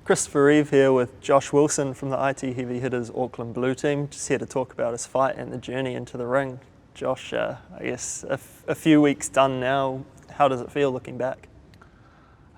Christopher Reeve here with Josh Wilson from the IT Heavy Hitters Auckland Blue Team, just here to talk about his fight and the journey into the ring. Josh, I guess a few weeks done now, how does it feel looking back?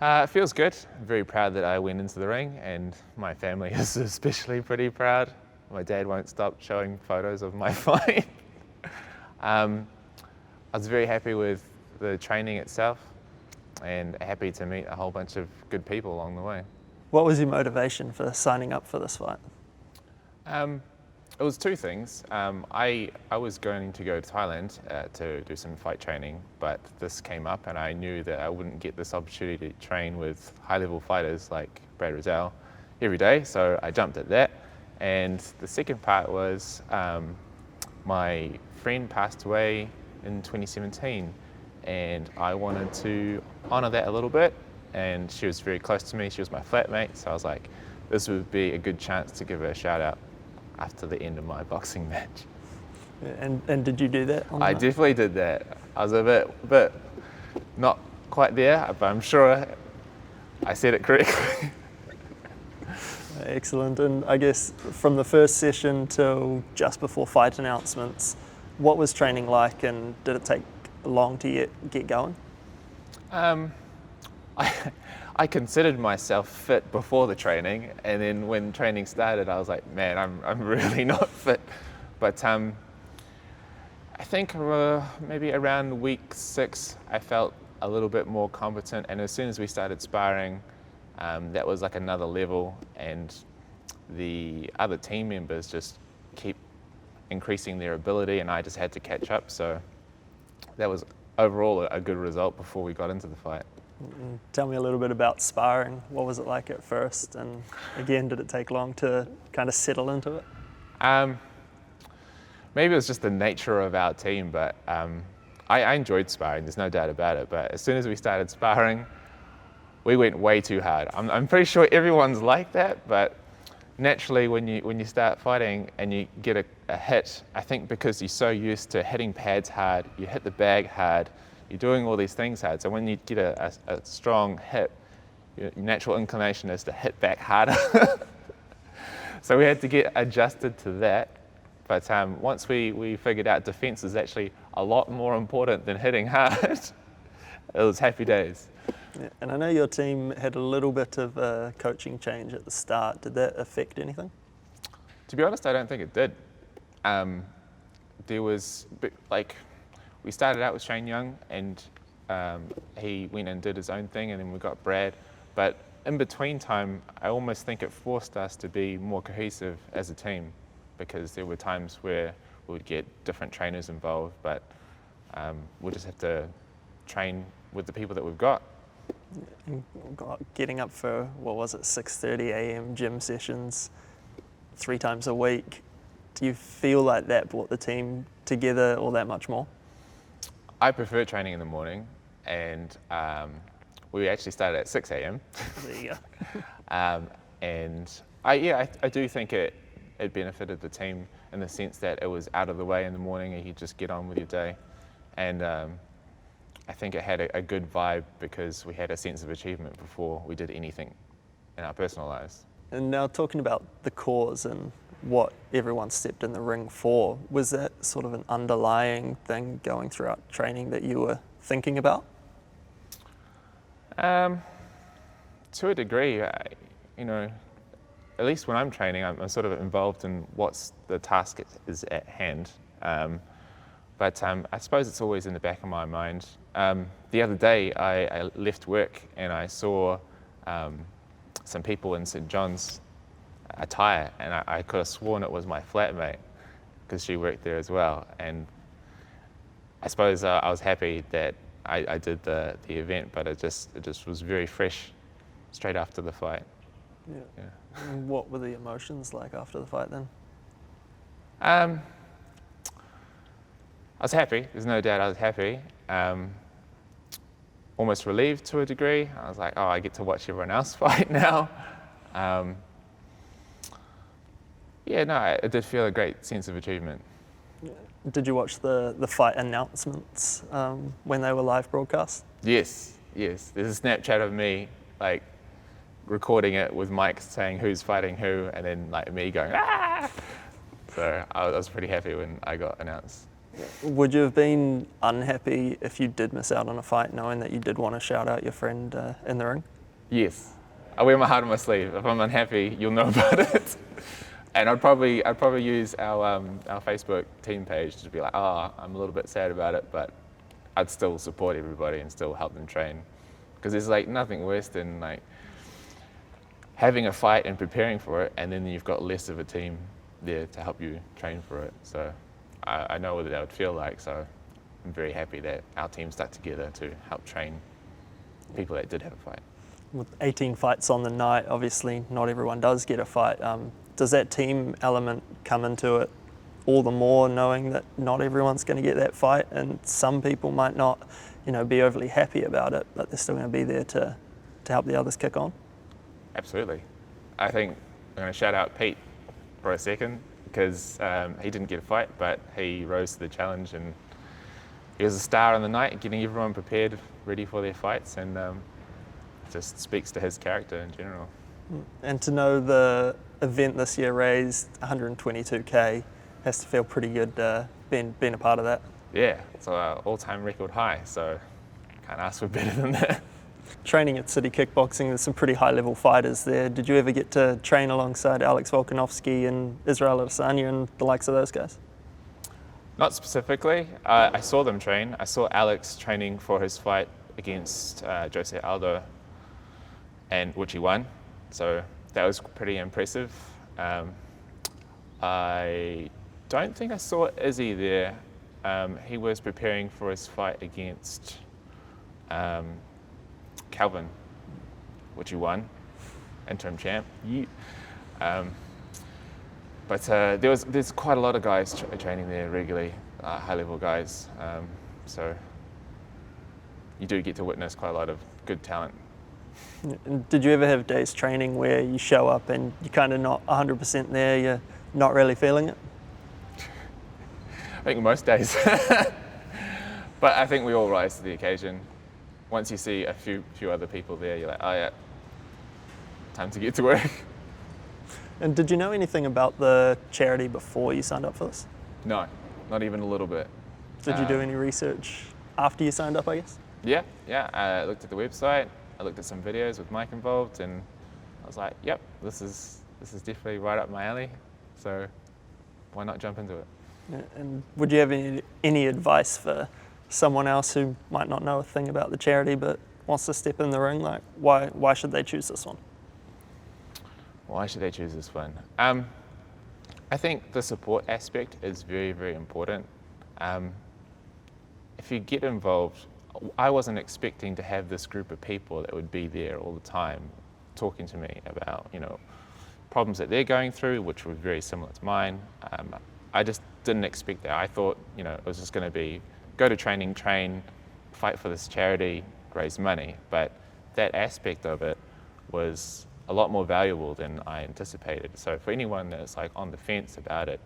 It feels good. I'm very proud that I went into the ring, and my family is especially pretty proud. My dad won't stop showing photos of my fight. I was very happy with the training itself and happy to meet a whole bunch of good people along the way. What was your motivation for signing up for this fight? It was two things. I was going to go to Thailand to do some fight training, but this came up and I knew that I wouldn't get this opportunity to train with high-level fighters like Brad Rizal every day, so I jumped at that. And the second part was my friend passed away in 2017, and I wanted to honour that a little bit, and she was very close to me. She was my flatmate, so I was like, this would be a good chance to give her a shout out after the end of my boxing match. And did you do that? I definitely did that. I was a bit not quite there, but I'm sure I said it correctly. Excellent. And I guess from the first session till just before fight announcements, what was training like, and did it take long to get going? I considered myself fit before the training, and then when training started, I was like, man, I'm really not fit. But I think maybe around week 6, I felt a little bit more competent, and as soon as we started sparring, that was like another level, and the other team members just keep increasing their ability, and I just had to catch up. So that was overall a good result before we got into the fight. Tell me a little bit about sparring. What was it like at first? And again, did it take long to kind of settle into it? Maybe it was just the nature of our team, but I enjoyed sparring, there's no doubt about it. But as soon as we started sparring, we went way too hard. I'm pretty sure everyone's like that, but naturally when you start fighting and you get a hit, I think because you're so used to hitting pads hard, you hit the bag hard, you're doing all these things hard. So when you get a strong hit, your natural inclination is to hit back harder. So we had to get adjusted to that. But once we figured out defense is actually a lot more important than hitting hard, it was happy days. Yeah, and I know your team had a little bit of a coaching change at the start. Did that affect anything? To be honest, I don't think it did. There was, we started out with Shane Young, and he went and did his own thing, and then we got Brad. But in between time, I almost think it forced us to be more cohesive as a team, because there were times where we would get different trainers involved, but we'll just have to train with the people that we've got. Getting up for, 6:30 a.m. gym sessions 3 times a week. Do you feel like that brought the team together all that much more? I prefer training in the morning, and we actually started at 6 a.m. There you go. And I do think it benefited the team in the sense that it was out of the way in the morning and you just get on with your day. And I think it had a good vibe because we had a sense of achievement before we did anything in our personal lives. And now talking about the cause and what everyone stepped in the ring for, was that sort of an underlying thing going throughout training that you were thinking about? To a degree, at least when I'm training, I'm sort of involved in what's the task is at hand. But I suppose it's always in the back of my mind. The other day, I left work and I saw some people in St. John's attire, and I could have sworn it was my flatmate because she worked there as well. And I suppose I was happy that I did the event, but it just was very fresh straight after the fight. Yeah. And what were the emotions like after the fight then? I was happy. There's no doubt I was happy. Almost relieved to a degree. I was like, oh, I get to watch everyone else fight now. It did feel a great sense of achievement. Yeah. Did you watch the fight announcements when they were live broadcast? Yes. There's a Snapchat of me, recording it with Mike saying who's fighting who, and then like me going, ah! So I was pretty happy when I got announced. Would you have been unhappy if you did miss out on a fight, knowing that you did want to shout out your friend in the ring? Yes. I wear my heart on my sleeve. If I'm unhappy, you'll know about it. And I'd probably use our Facebook team page to be like, oh, I'm a little bit sad about it, but I'd still support everybody and still help them train. Because there's like nothing worse than like having a fight and preparing for it, and then you've got less of a team there to help you train for it. So I know what that would feel like. So I'm very happy that our team stuck together to help train people that did have a fight. With 18 fights on the night, obviously not everyone does get a fight. Does that team element come into it all the more, knowing that not everyone's going to get that fight, and some people might not, be overly happy about it, but they're still going to be there to help the others kick on? Absolutely. I think I'm going to shout out Pete for a second, because he didn't get a fight, but he rose to the challenge, and he was a star on the night, getting everyone prepared, ready for their fights, and just speaks to his character in general. And to know the event this year raised 122k has to feel pretty good being a part of that. Yeah, it's an all-time record high, so can't ask for better than that. Training at City Kickboxing, there's some pretty high-level fighters there. Did you ever get to train alongside Alex Volkanovski and Israel Adesanya and the likes of those guys? Not specifically. I saw them train. I saw Alex training for his fight against Jose Aldo, and which he won. So that was pretty impressive. I don't think I saw Izzy there. He was preparing for his fight against Calvin, which he won, interim champ. But there's quite a lot of guys training there regularly, high-level guys. So you do get to witness quite a lot of good talent. Did you ever have days training where you show up and you're kind of not 100% there, you're not really feeling it? I think most days. But I think we all rise to the occasion. Once you see a few other people there, you're like, oh yeah, time to get to work. And did you know anything about the charity before you signed up for this? No, not even a little bit. Did you do any research after you signed up, I guess? Yeah. I looked at the website. I looked at some videos with Mike involved, and I was like, yep, this is definitely right up my alley. So why not jump into it? And would you have any advice for someone else who might not know a thing about the charity but wants to step in the ring? Like, why should they choose this one? Why should they choose this one? I think the support aspect is very, very important. If you get involved, I wasn't expecting to have this group of people that would be there all the time talking to me about, problems that they're going through, which were very similar to mine. I just didn't expect that. I thought, it was just going to be go to training, train, fight for this charity, raise money. But that aspect of it was a lot more valuable than I anticipated. So for anyone that's like on the fence about it,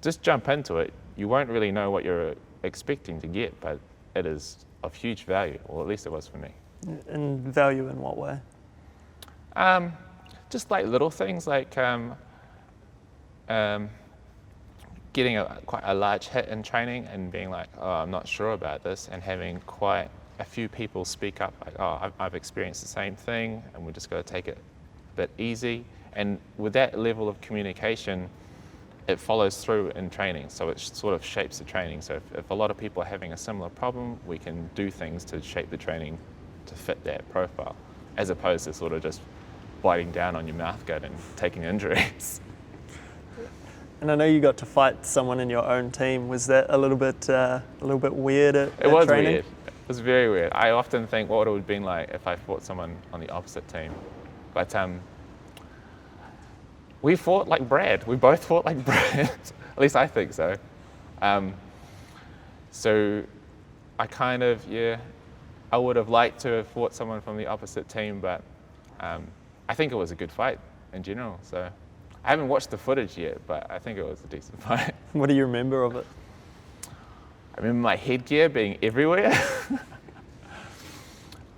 just jump into it. You won't really know what you're expecting to get, but it is of huge value, or at least it was for me. And value in what way? Just like little things like getting quite a large hit in training and being like, oh, I'm not sure about this, and having quite a few people speak up like, oh, I've experienced the same thing, and we're just got to take it a bit easy. And with that level of communication, it follows through in training, so it sort of shapes the training. So if a lot of people are having a similar problem, we can do things to shape the training to fit that profile, as opposed to sort of just biting down on your mouth guard and taking injuries. And I know you got to fight someone in your own team. Was that a little bit weird at It was training? weird. It was very weird. I often think what it would have been like if I fought someone on the opposite team. But we fought like Brad. We both fought like Brad. At least I think so. So I kind of, I would have liked to have fought someone from the opposite team, but I think it was a good fight in general. So I haven't watched the footage yet, but I think it was a decent fight. What do you remember of it? I remember my headgear being everywhere.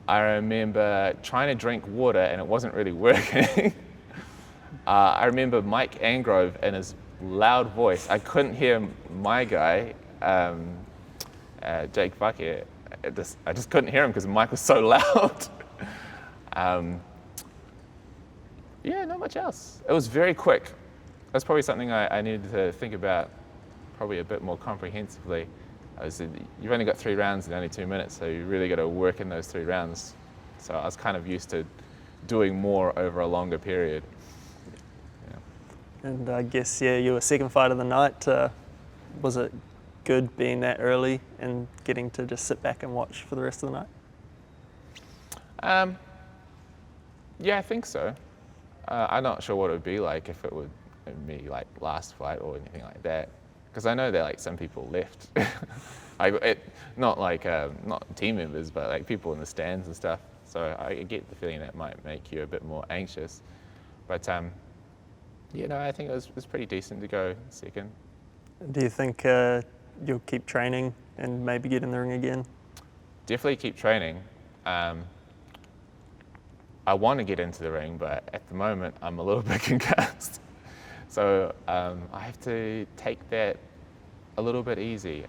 I remember trying to drink water and it wasn't really working. I remember Mike Angrove in his loud voice. I couldn't hear my guy, Jake Bucket. I just couldn't hear him because Mike was so loud. Yeah, not much else. It was very quick. That's probably something I needed to think about probably a bit more comprehensively. You've only got 3 rounds in only 2 minutes, so you really got to work in those 3 rounds. So I was kind of used to doing more over a longer period. Yeah. And I guess, yeah, you were second fight of the night. Was it good being that early and getting to just sit back and watch for the rest of the night? Yeah, I think so. I'm not sure what it would be like if it would be like last fight or anything like that, because I know that like some people left. Not team members, but like people in the stands and stuff. So I get the feeling that might make you a bit more anxious. But I think it was pretty decent to go second. Do you think you'll keep training and maybe get in the ring again? Definitely keep training. I want to get into the ring, but at the moment I'm a little bit concussed. So I have to take that a little bit easy.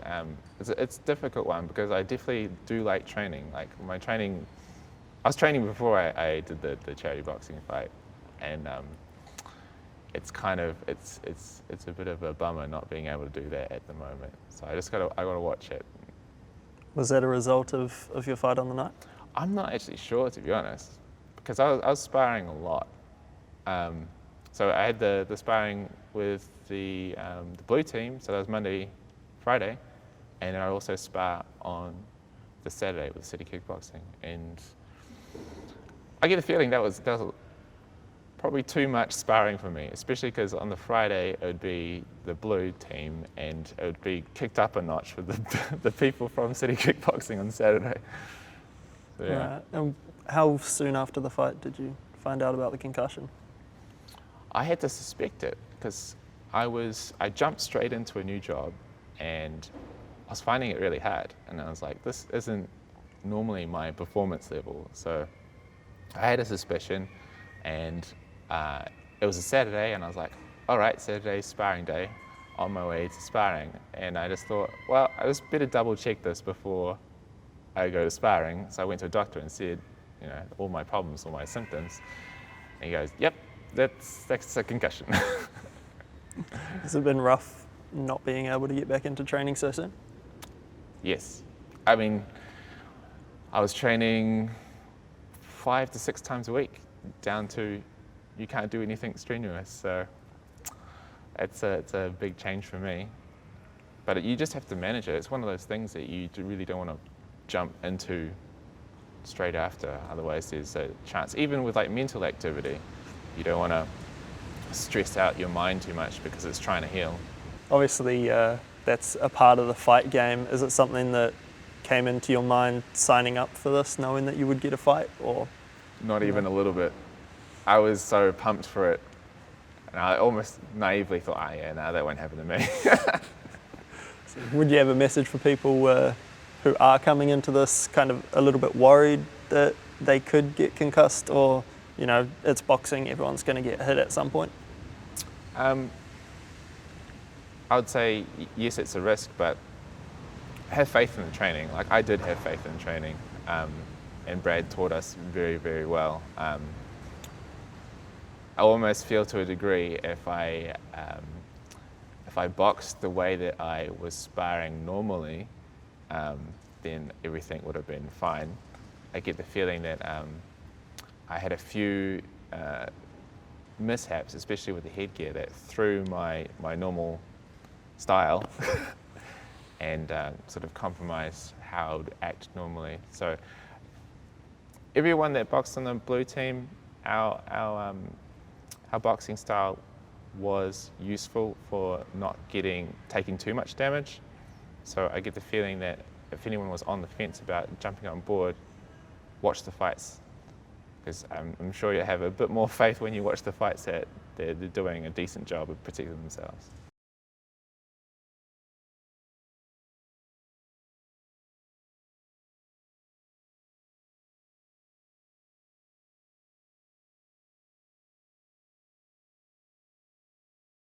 It's a difficult one because I definitely do like training. Like my training, I was training before I did the charity boxing fight, and it's a bit of a bummer not being able to do that at the moment. So I gotta watch it. Was that a result of your fight on the night? I'm not actually sure, to be honest, because I was sparring a lot. So I had the sparring with the blue team, so that was Monday, Friday, and I also spar on the Saturday with City Kickboxing. And I get the feeling that was probably too much sparring for me, especially because on the Friday it would be the blue team and it would be kicked up a notch with the people from City Kickboxing on Saturday. So, yeah. Right. And how soon after the fight did you find out about the concussion? I had to suspect it because I jumped straight into a new job and I was finding it really hard. And I was like, this isn't normally my performance level. So I had a suspicion, and it was a Saturday, and I was like, all right, Saturday's sparring day, on my way to sparring. And I just thought, well, I just better double check this before I go to sparring. So I went to a doctor and said, all my problems, all my symptoms. And he goes, yep, that's a concussion. Has it been rough not being able to get back into training so soon? Yes. I mean, I was training 5 to 6 times a week, down to you can't do anything strenuous. So it's a big change for me. But you just have to manage it. It's one of those things that you really don't want to jump into straight after. Otherwise, there's a chance. Even with like mental activity, you don't want to stress out your mind too much because it's trying to heal. Obviously, that's a part of the fight game. Is it something that came into your mind signing up for this, knowing that you would get a fight, or? Not even a little bit. I was so pumped for it, and I almost naively thought, that won't happen to me. So would you have a message for people who are coming into this kind of a little bit worried that they could get concussed, or, it's boxing, everyone's going to get hit at some point? I would say, yes, it's a risk, but have faith in the training. Like, I did have faith in training, and Brad taught us very, very well. I almost feel to a degree if I boxed the way that I was sparring normally, then everything would have been fine. I get the feeling that I had a few mishaps, especially with the headgear, that threw my normal style and sort of compromised how I would act normally. So everyone that boxed on the blue team, our boxing style was useful for not taking too much damage. So I get the feeling that if anyone was on the fence about jumping on board, watch the fights, because I'm sure you have a bit more faith when you watch the fights that they're doing a decent job of protecting themselves.